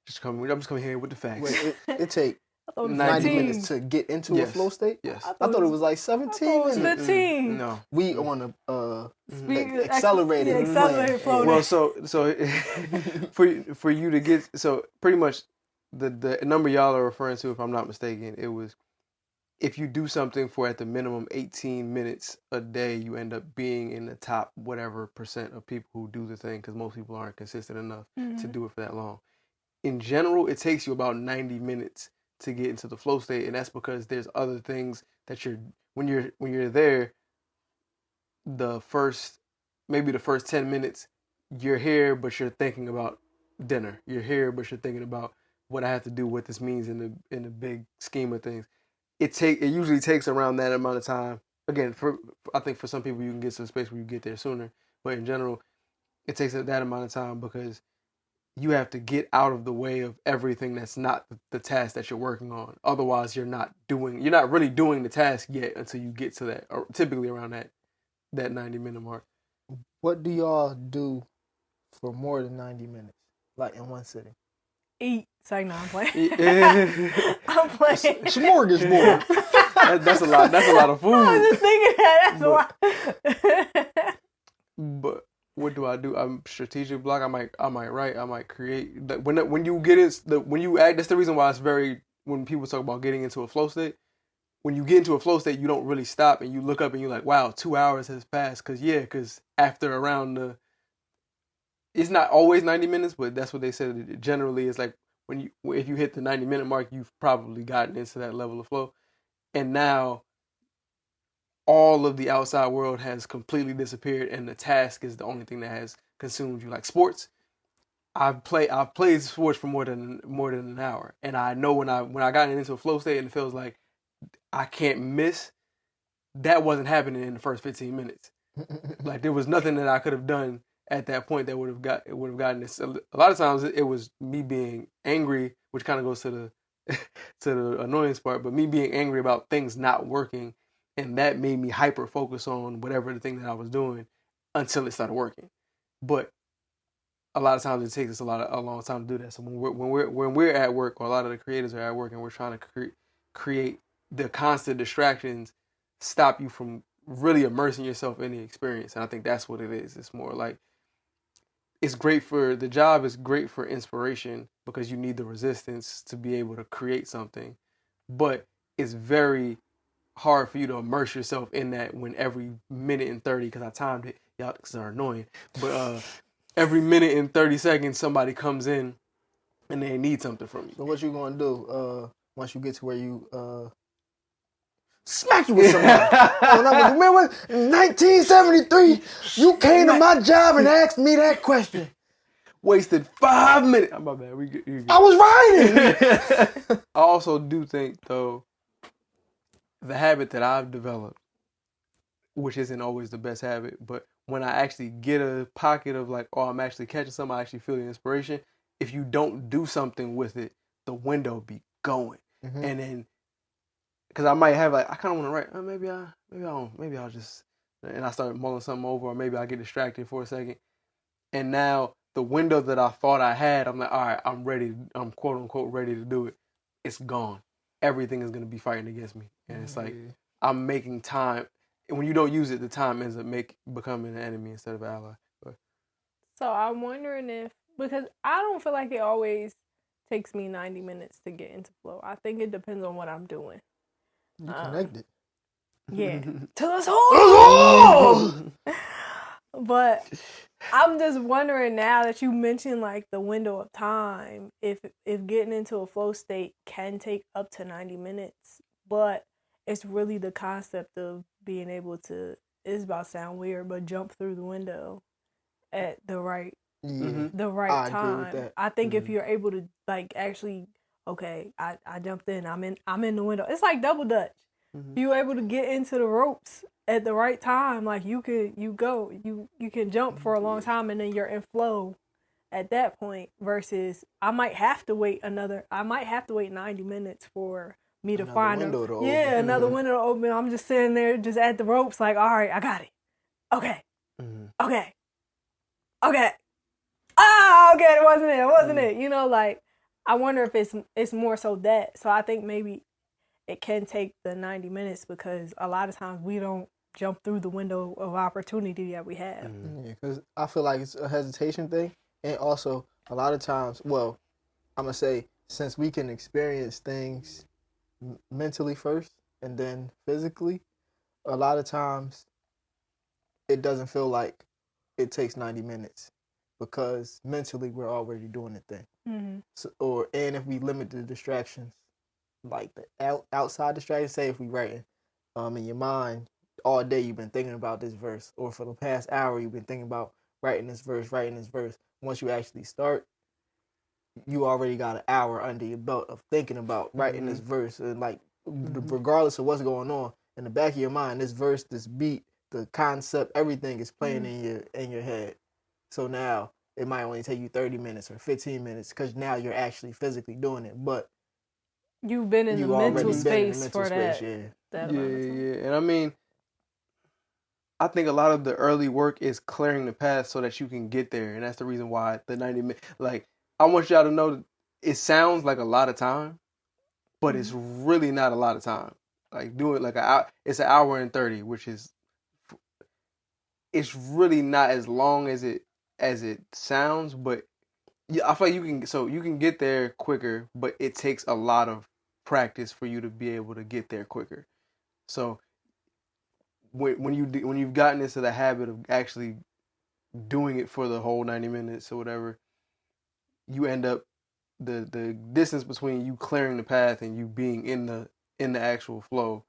just coming here with the facts. Wait, it take 90 minutes to get into a flow state? Yes. I thought it was like 17 minutes. minutes. 15. No. We on a accelerated flow. Well, so for you to get, so pretty much the number y'all are referring to, if I'm not mistaken, it was if you do something for at the minimum 18 minutes a day, you end up being in the top whatever percent of people who do the thing, because most people aren't consistent enough to do it for that long. In general, it takes you about 90 minutes to get into the flow state, and that's because there's other things that when you're there, the first 10 minutes, you're here, but you're thinking about dinner. You're here, but you're thinking about what I have to do, what this means in the big scheme of things. It usually takes around that amount of time. Again, I think for some people you can get to a space where you get there sooner, but in general, it takes that amount of time because you have to get out of the way of everything that's not the task that you're working on. Otherwise, you're not really doing the task yet until you get to that, or typically around that 90-minute mark. What do y'all do for more than 90 minutes, like in one sitting? Eat. Sorry, no, I'm playing. I'm playing. Smorgasbord. That's a lot. That's a lot of food. I was just thinking that. That's why. But what do what I do. I'm strategic block. I might write. I might create. When you get in when you act. That's the reason why it's very when people talk about getting into a flow state. When you get into a flow state, you don't really stop and you look up and you're like, wow, 2 hours has passed. Because after around it's not always 90 minutes, but that's what they said. Generally, it's like if you hit the 90-minute mark, you've probably gotten into that level of flow. And now all of the outside world has completely disappeared, and the task is the only thing that has consumed you. Like sports, I've played sports for more than an hour, and I know when I got into a flow state and it feels like I can't miss. That wasn't happening in the first 15 minutes. Like there was nothing that I could have done at that point that would have gotten this. A lot of times it was me being angry, which kind of goes to the to the annoyance part, but me being angry about things not working. And that made me hyper focus on whatever the thing that I was doing until it started working. But a lot of times it takes us a long time to do that. So when we're at work, or a lot of the creators are at work, and we're trying to create the constant distractions, stop you from really immersing yourself in the experience. And I think that's what it is. It's more like the job is great for inspiration because you need the resistance to be able to create something, but it's very hard for you to immerse yourself in that when every minute and 30, because I timed it, y'all are annoying, but every minute and 30 seconds somebody comes in and they need something from you. So what you gonna do once you get to where you smack you with somebody? Remember 1973, you came to my job and asked me that question. Wasted 5 minutes. My bad. I was writing. I also do think though, the habit that I've developed, which isn't always the best habit, but when I actually get a pocket of like, oh, I'm actually catching something, I actually feel the inspiration. If you don't do something with it, the window be going. Mm-hmm. And then, because I might have like, I kind of want to write, maybe I'll just, and I start mulling something over, or maybe I get distracted for a second. And now the window that I thought I had, I'm like, all right, I'm ready. I'm quote unquote ready to do it. It's gone. Everything is going to be fighting against me. And it's like, I'm making time. And when you don't use it, the time ends up becoming an enemy instead of an ally. But. So I'm wondering because I don't feel like it always takes me 90 minutes to get into flow. I think it depends on what I'm doing. You connected. Yeah. To us home! But I'm just wondering now that you mentioned like the window of time, if getting into a flow state can take up to 90 minutes, but it's really the concept of being able to, it's about to sound weird, but jump through the window at the right time. Agree with that. I think if you're able to like actually, okay, I jumped in, I'm in the window. It's like double dutch. Mm-hmm. You're able to get into the ropes at the right time, like you can jump for a long time and then you're in flow at that point, versus I might have to wait 90 minutes for me to find another window to open. I'm just sitting there just at the ropes like, all right, I got it. Okay. Mm-hmm. Okay. Okay, it wasn't it. You know, like I wonder if it's more so that. So I think maybe it can take the 90 minutes because a lot of times we don't jump through the window of opportunity that we have. Mm-hmm. Yeah, because I feel like it's a hesitation thing. And also, a lot of times, well, I'm going to say, since we can experience things mentally first and then physically, a lot of times it doesn't feel like it takes 90 minutes because mentally we're already doing the thing. Mm-hmm. So, and if we limit the distractions, like the outside distractions, say if we writing in your mind, all day you've been thinking about this verse, or for the past hour you've been thinking about writing this verse. Once you actually start, you already got an hour under your belt of thinking about writing this verse, and like regardless of what's going on in the back of your mind, this verse, this beat, the concept, everything is playing in your head. So now it might only take you 30 minutes or 15 minutes because now you're actually physically doing it, but you've been in the mental space for that. Yeah. And I mean, I think a lot of the early work is clearing the path so that you can get there. And that's the reason why the 90 minutes, like, I want y'all to know that it sounds like a lot of time, but it's really not a lot of time. Like, do it like it's 1 hour and 30, which is, it's really not as long as it as it sounds, but yeah, I feel like you can get there quicker, but it takes a lot of practice for you to be able to get there quicker. So when you've gotten into the habit of actually doing it for the whole 90 minutes or whatever, you end up the distance between you clearing the path and you being in the actual flow,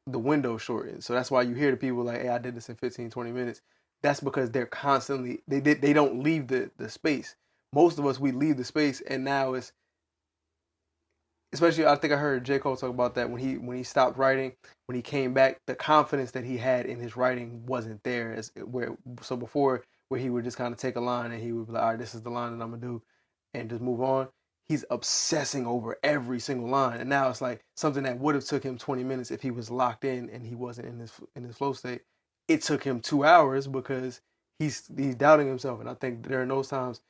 the window shortens. So that's why you hear the people like, hey, I did this in 15, 20 minutes. That's because they're constantly they don't leave the space. Most of us, we leave the space, and now it's, especially, I think I heard J. Cole talk about that when he stopped writing, when he came back, the confidence that he had in his writing wasn't there. So before, where he would just kind of take a line and he would be like, all right, this is the line that I'm gonna do, and just move on. He's obsessing over every single line, and now it's like something that would have took him 20 minutes if he was locked in and he wasn't in his flow state. It took him 2 hours because he's doubting himself, and I think there are those times,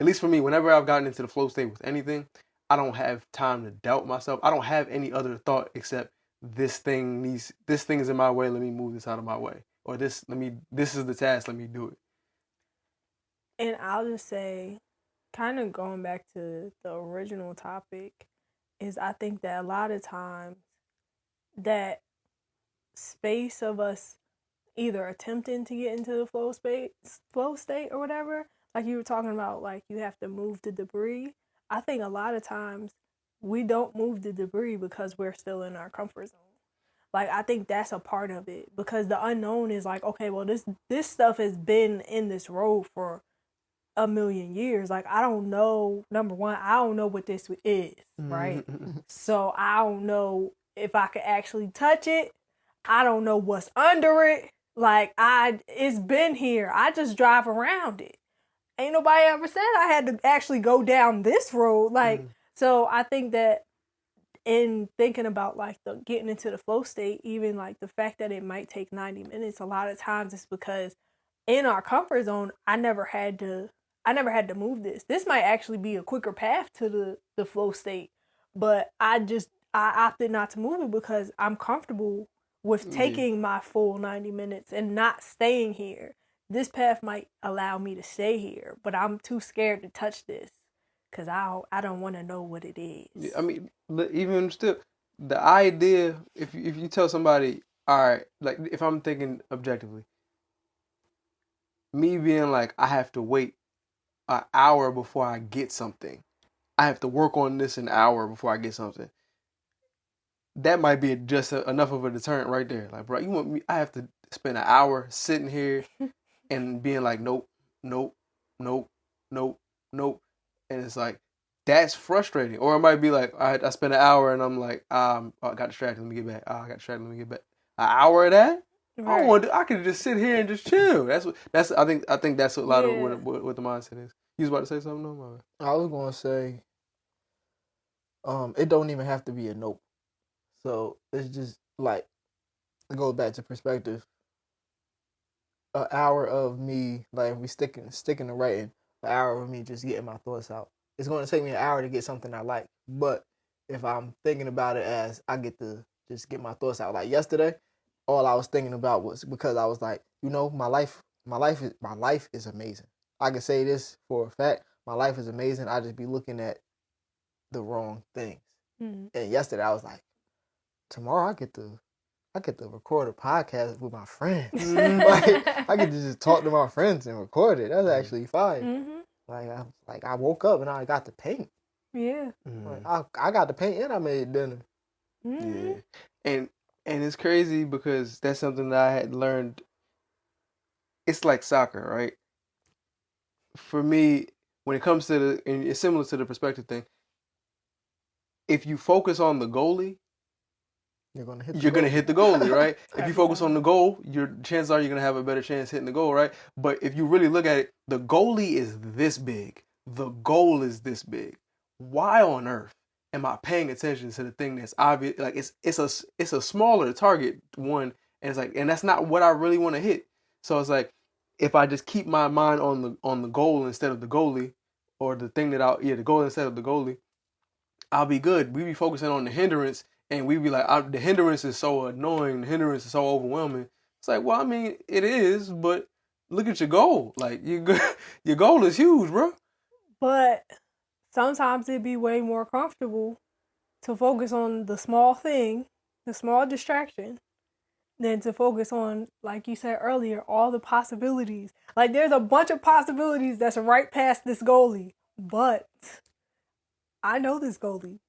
at least for me, whenever I've gotten into the flow state with anything, I don't have time to doubt myself. I don't have any other thought except this thing is in my way, let me move this out of my way. Or this is the task, let me do it. And I'll just say, kind of going back to the original topic, is I think that a lot of times that space of us either attempting to get into the flow state or whatever, like you were talking about, like you have to move the debris. I think a lot of times we don't move the debris because we're still in our comfort zone. Like, I think that's a part of it, because the unknown is like, okay, well, this stuff has been in this road for a million years. Like, I don't know, number one, I don't know what this is, right? So I don't know if I could actually touch it. I don't know what's under it. Like, it's been here. I just drive around it. Ain't nobody ever said I had to actually go down this road. Like, so I think that in thinking about like the getting into the flow state, even like the fact that it might take 90 minutes, a lot of times it's because in our comfort zone, I never had to move this. This might actually be a quicker path to the flow state, but I opted not to move it because I'm comfortable with taking my full 90 minutes and not staying here. This path might allow me to stay here, but I'm too scared to touch this because I don't want to know what it is. Yeah, I mean, even still, the idea, if you tell somebody, all right, like if I'm thinking objectively, me being like, I have to wait an hour before I get something. I have to work on this an hour before I get something. That might be just enough of a deterrent right there. Like, bro, you want me? I have to spend an hour sitting here and being like, nope, nope, nope, nope, nope, and it's like, that's frustrating. Or it might be like, I spent an hour and I'm like, oh, I got distracted. Let me get back. I got distracted. Let me get back. An hour of that? Right. I don't want. I could just sit here and just chill. That's. I think that's a lot of what the mindset is. You was about to say something, no? I was gonna say, it don't even have to be a nope. So it's just like, it goes back to perspective. An hour of me, like, if we sticking to writing, an hour of me just getting my thoughts out. It's going to take me an hour to get something I like. But if I'm thinking about it as I get to just get my thoughts out, like yesterday, all I was thinking about was, because I was like, my life is amazing. I can say this for a fact. My life is amazing. I just be looking at the wrong things. Mm-hmm. And yesterday I was like, tomorrow I get to record a podcast with my friends. Like, I get to just talk to my friends and record it. That's actually fine. Mm-hmm. Like I woke up and I got to paint. Yeah. Mm-hmm. Like, I got to paint and I made dinner. Mm-hmm. Yeah. And it's crazy because that's something that I had learned. It's like soccer, right? For me, when it comes to and it's similar to the perspective thing. If you focus on the goalie, you're gonna hit the goalie, right? If you focus on the goal, your chances are you're gonna have a better chance hitting the goal, right? But if you really look at it, the goalie is this big. The goal is this big. Why on earth am I paying attention to the thing that's obvious? Like, it's a smaller target one, and it's like, and that's not what I really want to hit. So it's like, if I just keep my mind on the goal instead of the goalie, or the thing that the goal instead of the goalie, I'll be good. We be focusing on the hindrance. And we be like, the hindrance is so annoying. The hindrance is so overwhelming. It's like, well, I mean, it is, but look at your goal. Like your goal is huge, bro. But sometimes it'd be way more comfortable to focus on the small thing, the small distraction, than to focus on, like you said earlier, all the possibilities. Like there's a bunch of possibilities that's right past this goalie, but I know this goalie.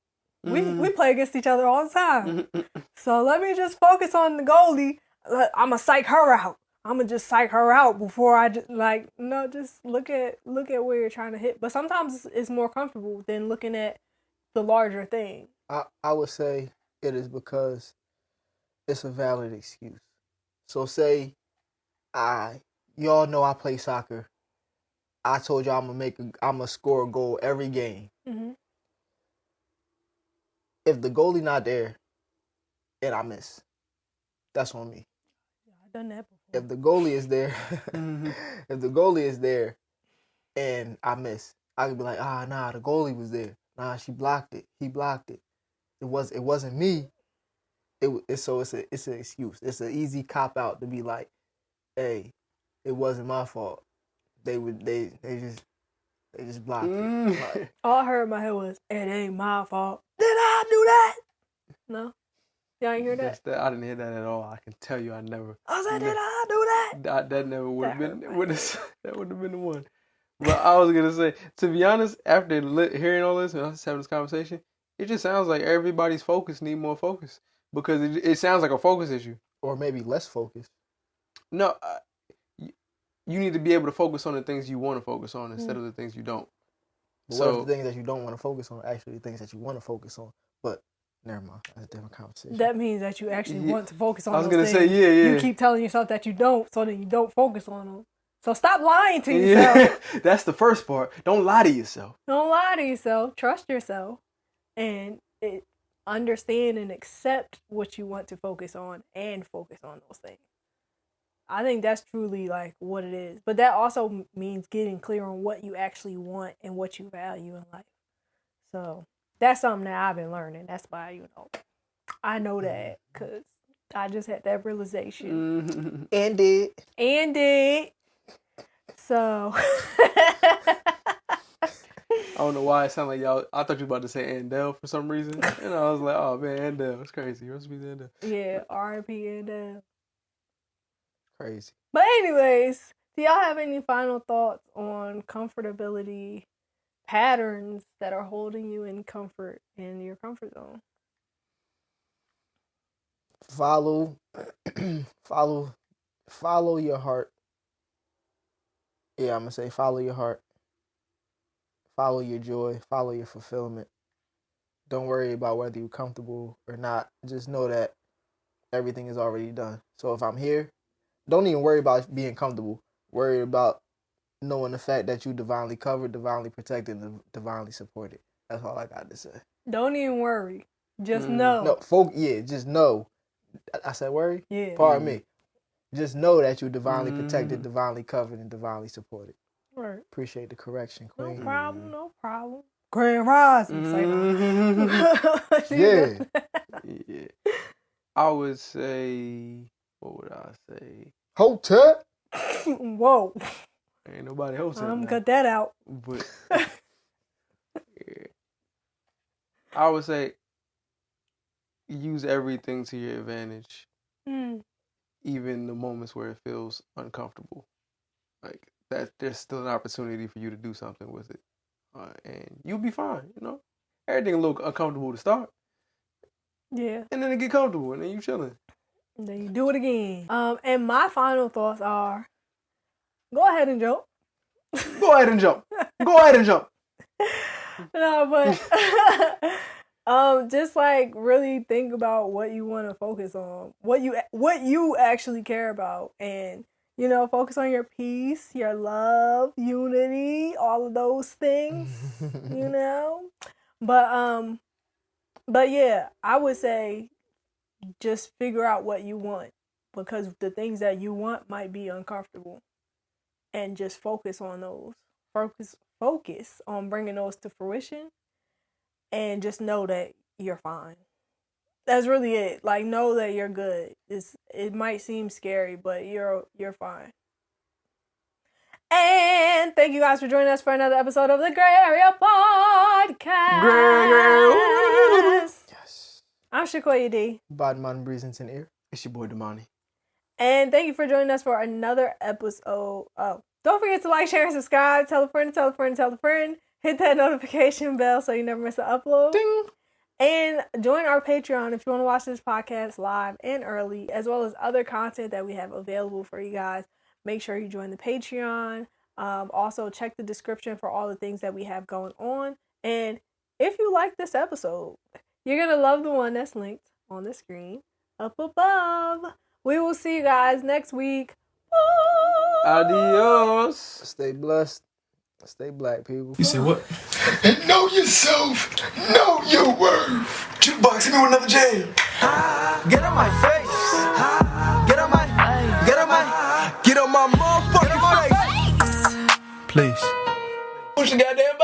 We play against each other all the time. So let me just focus on the goalie. I'ma psych her out. I'ma just psych her out before I just just look at where you're trying to hit. But sometimes it's more comfortable than looking at the larger thing. I would say it is because it's a valid excuse. So say y'all know I play soccer. I told y'all I'm gonna score a goal every game. Mm-hmm. If the goalie not there and I miss, that's on me. Yeah, I've done that before. If the goalie is there, if the goalie is there and I miss, I could be like, nah, the goalie was there. Nah, she blocked it. He blocked it. It wasn't me. It's an excuse. It's an easy cop out to be like, hey, it wasn't my fault. They just blocked it. Like, all I heard in my head was, it ain't my fault. Did I do that? No. Y'all ain't hear that? I didn't hear that at all. I can tell you I never. I said, did I do that? That never would have been. That would have been the one. But I was going to say, to be honest, after hearing all this and us having this conversation, it just sounds like everybody's focus need more focus. Because it sounds like a focus issue. Or maybe less focus. No, you need to be able to focus on the things you want to focus on instead of the things you don't. But what if the things that you don't want to focus on are actually the things that you want to focus on? But never mind, that's a different conversation. That means that you actually want to focus on those I was going to things. say, yeah. You keep telling yourself that you don't, so that you don't focus on them. So stop lying to yourself. Yeah, that's the first part. Don't lie to yourself. Don't lie to yourself. Trust yourself. And understand and accept what you want to focus on and focus on those things. I think that's truly like what it is. But that also means getting clear on what you actually want and what you value in life. So that's something that I've been learning. That's why, I know that because I just had that realization. And did. So. I don't know why it sounded like y'all. I thought you were about to say Andel for some reason. And I was like, oh man, Andel. It's crazy. You're supposed to be Andel. Yeah, R.I.P. Andel. Crazy. But anyways, do y'all have any final thoughts on comfortability patterns that are holding you in comfort in your comfort zone? Follow your heart. Yeah, I'm gonna say follow your heart. Follow your joy. Follow your fulfillment. Don't worry about whether you're comfortable or not. Just know that everything is already done. So if I'm here, don't even worry about being comfortable. Worry about knowing the fact that you divinely covered, divinely protected, and divinely supported. That's all I got to say. Don't even worry. Just know. No, just know. I said worry? Yeah. Pardon me. Just know that you're divinely protected, divinely covered, and divinely supported. Right. Appreciate the correction, Queen. No problem. Grand Rising. Yeah. Yeah. I would say, what would I say? Hotep. Whoa. Ain't nobody Hotep. Cut that out. But yeah. I would say use everything to your advantage. Even the moments where it feels uncomfortable. Like that, there's still an opportunity for you to do something with it. And you'll be fine, Everything a little uncomfortable to start. Yeah. And then it get comfortable, and then you chilling. And then you do it again. And my final thoughts are, go ahead and jump. Go ahead and jump. Go ahead and jump. No, but just like really think about what you want to focus on, what you actually care about, and focus on your peace, your love, unity, all of those things. But yeah, I would say just figure out what you want, because the things that you want might be uncomfortable, and just focus on those. Focus on bringing those to fruition, and just know that you're fine. That's really it. Like, know that you're good. It might seem scary, but you're fine. And thank you guys for joining us for another episode of the Grae Area Podcast. Yes. I'm Shakoya D. Badman Breezington here. It's your boy Damani. And thank you for joining us for another episode. Oh, don't forget to like, share, and subscribe. Tell a friend, tell a friend, tell a friend. Hit that notification bell so you never miss an upload. Ding. And join our Patreon if you want to watch this podcast live and early, as well as other content that we have available for you guys. Make sure you join the Patreon. Also, check the description for all the things that we have going on. And if you like this episode, you're going to love the one that's linked on the screen up above. We will see you guys next week. Bye. Adios. Stay blessed. Stay black, people. You say what? Know yourself. Know your worth. Jukebox, hit me with another jam. Get on my face. Get on my motherfucking face. Please. Push the goddamn